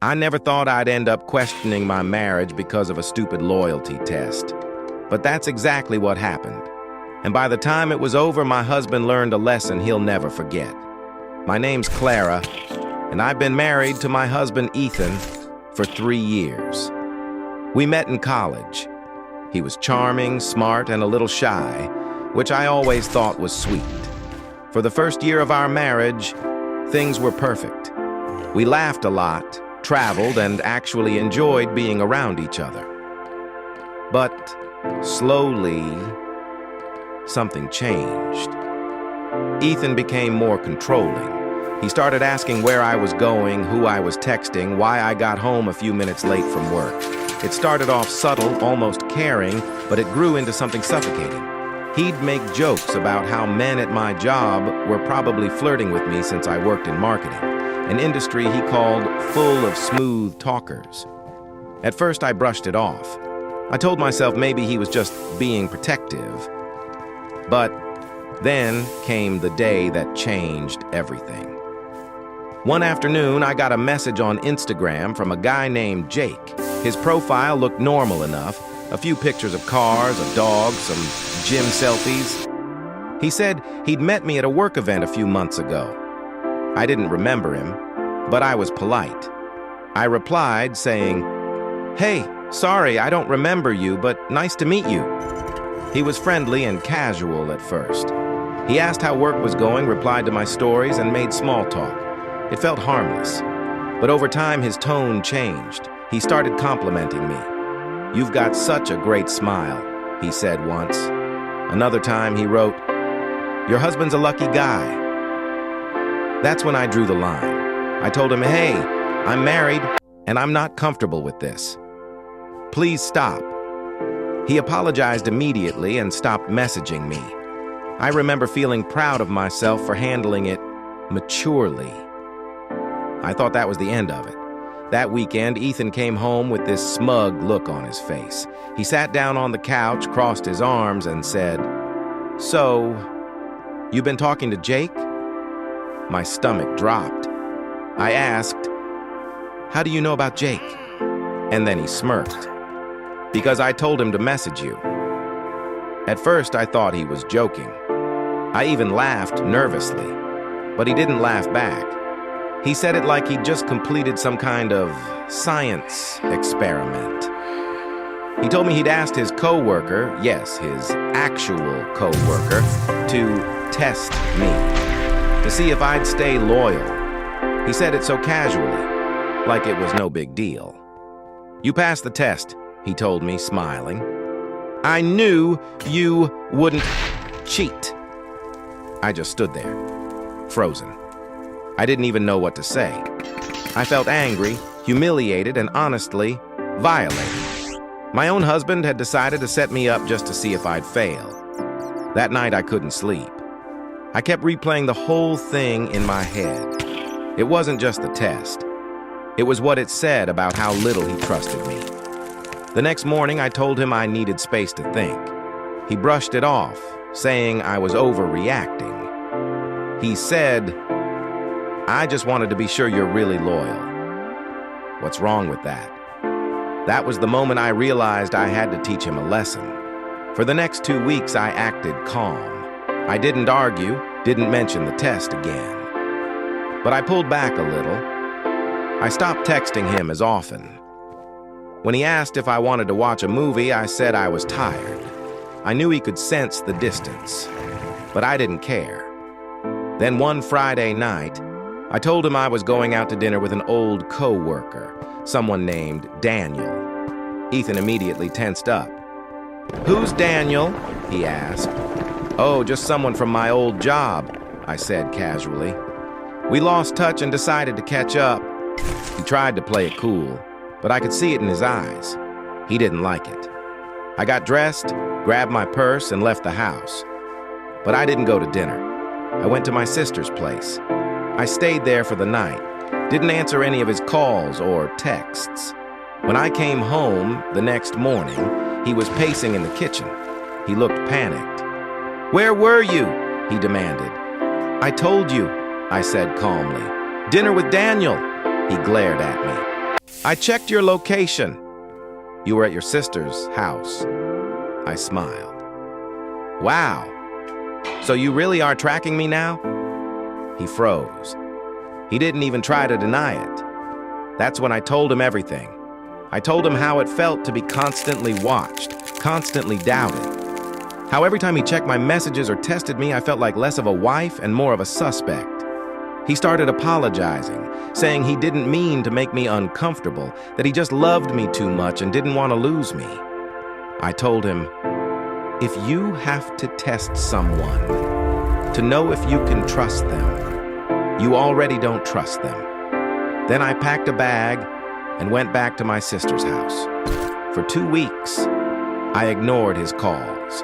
I never thought I'd end up questioning my marriage because of a stupid loyalty test. But that's exactly what happened. And by the time it was over, my husband learned a lesson he'll never forget. My name's Clara, and I've been married to my husband Ethan for 3 years. We met in college. He was charming, smart, and a little shy, which I always thought was sweet. For the first year of our marriage, things were perfect. We laughed a lot, traveled, and actually enjoyed being around each other. But slowly, something changed. Ethan became more controlling. He started asking where I was going, who I was texting, why I got home a few minutes late from work. It started off subtle, almost caring, but it grew into something suffocating. He'd make jokes about how men at my job were probably flirting with me since I worked in marketing, an industry he called full of smooth talkers. At first, I brushed it off. I told myself maybe he was just being protective. But then came the day that changed everything. One afternoon, I got a message on Instagram from a guy named Jake. His profile looked normal enough, a few pictures of cars, a dog, some gym selfies. He said he'd met me at a work event a few months ago. I didn't remember him, but I was polite. I replied saying, "Hey, sorry, I don't remember you, but nice to meet you." He was friendly and casual at first. He asked how work was going, replied to my stories, and made small talk. It felt harmless. But over time, his tone changed. He started complimenting me. "You've got such a great smile," he said once. Another time, he wrote, "Your husband's a lucky guy." That's when I drew the line. I told him, "Hey, I'm married, and I'm not comfortable with this. Please stop." He apologized immediately and stopped messaging me. I remember feeling proud of myself for handling it maturely. I thought that was the end of it. That weekend, Ethan came home with this smug look on his face. He sat down on the couch, crossed his arms, and said, "So, you've been talking to Jake?" My stomach dropped. I asked, "How do you know about Jake?" And then he smirked. "Because I told him to message you." At first, I thought he was joking. I even laughed nervously, but he didn't laugh back. He said it like he'd just completed some kind of science experiment. He told me he'd asked his coworker, yes, his actual coworker, to test me, to see if I'd stay loyal. He said it so casually, like it was no big deal. "You passed the test," he told me, smiling. "I knew you wouldn't cheat." I just stood there, frozen. I didn't even know what to say. I felt angry, humiliated, and honestly, violated. My own husband had decided to set me up just to see if I'd fail. That night, I couldn't sleep. I kept replaying the whole thing in my head. It wasn't just the test. It was what it said about how little he trusted me. The next morning, I told him I needed space to think. He brushed it off, saying I was overreacting. He said, "I just wanted to be sure you're really loyal." What's wrong with that? That was the moment I realized I had to teach him a lesson. For the next 2 weeks, I acted calm. I didn't argue, didn't mention the test again. But I pulled back a little. I stopped texting him as often. When he asked if I wanted to watch a movie, I said I was tired. I knew he could sense the distance, but I didn't care. Then one Friday night, I told him I was going out to dinner with an old co-worker, someone named Daniel. Ethan immediately tensed up. "Who's Daniel?" he asked. "Oh, just someone from my old job," I said casually. We lost touch and decided to catch up. He tried to play it cool, but I could see it in his eyes. He didn't like it. I got dressed, grabbed my purse, and left the house. But I didn't go to dinner. I went to my sister's place. I stayed there for the night, didn't answer any of his calls or texts. When I came home the next morning, he was pacing in the kitchen. He looked panicked. "Where were you?" he demanded. "I told you," I said calmly. "Dinner with Daniel." He glared at me. I checked your location. You were at your sister's house. I smiled. Wow. So you really are tracking me now? He froze. He didn't even try to deny it. That's when I told him everything. I told him how it felt to be constantly watched, constantly doubted. How every time he checked my messages or tested me, I felt like less of a wife and more of a suspect. He started apologizing, saying he didn't mean to make me uncomfortable, that he just loved me too much and didn't want to lose me. I told him, if you have to test someone to know if you can trust them, you already don't trust them. Then I packed a bag and went back to my sister's house. For 2 weeks, I ignored his calls.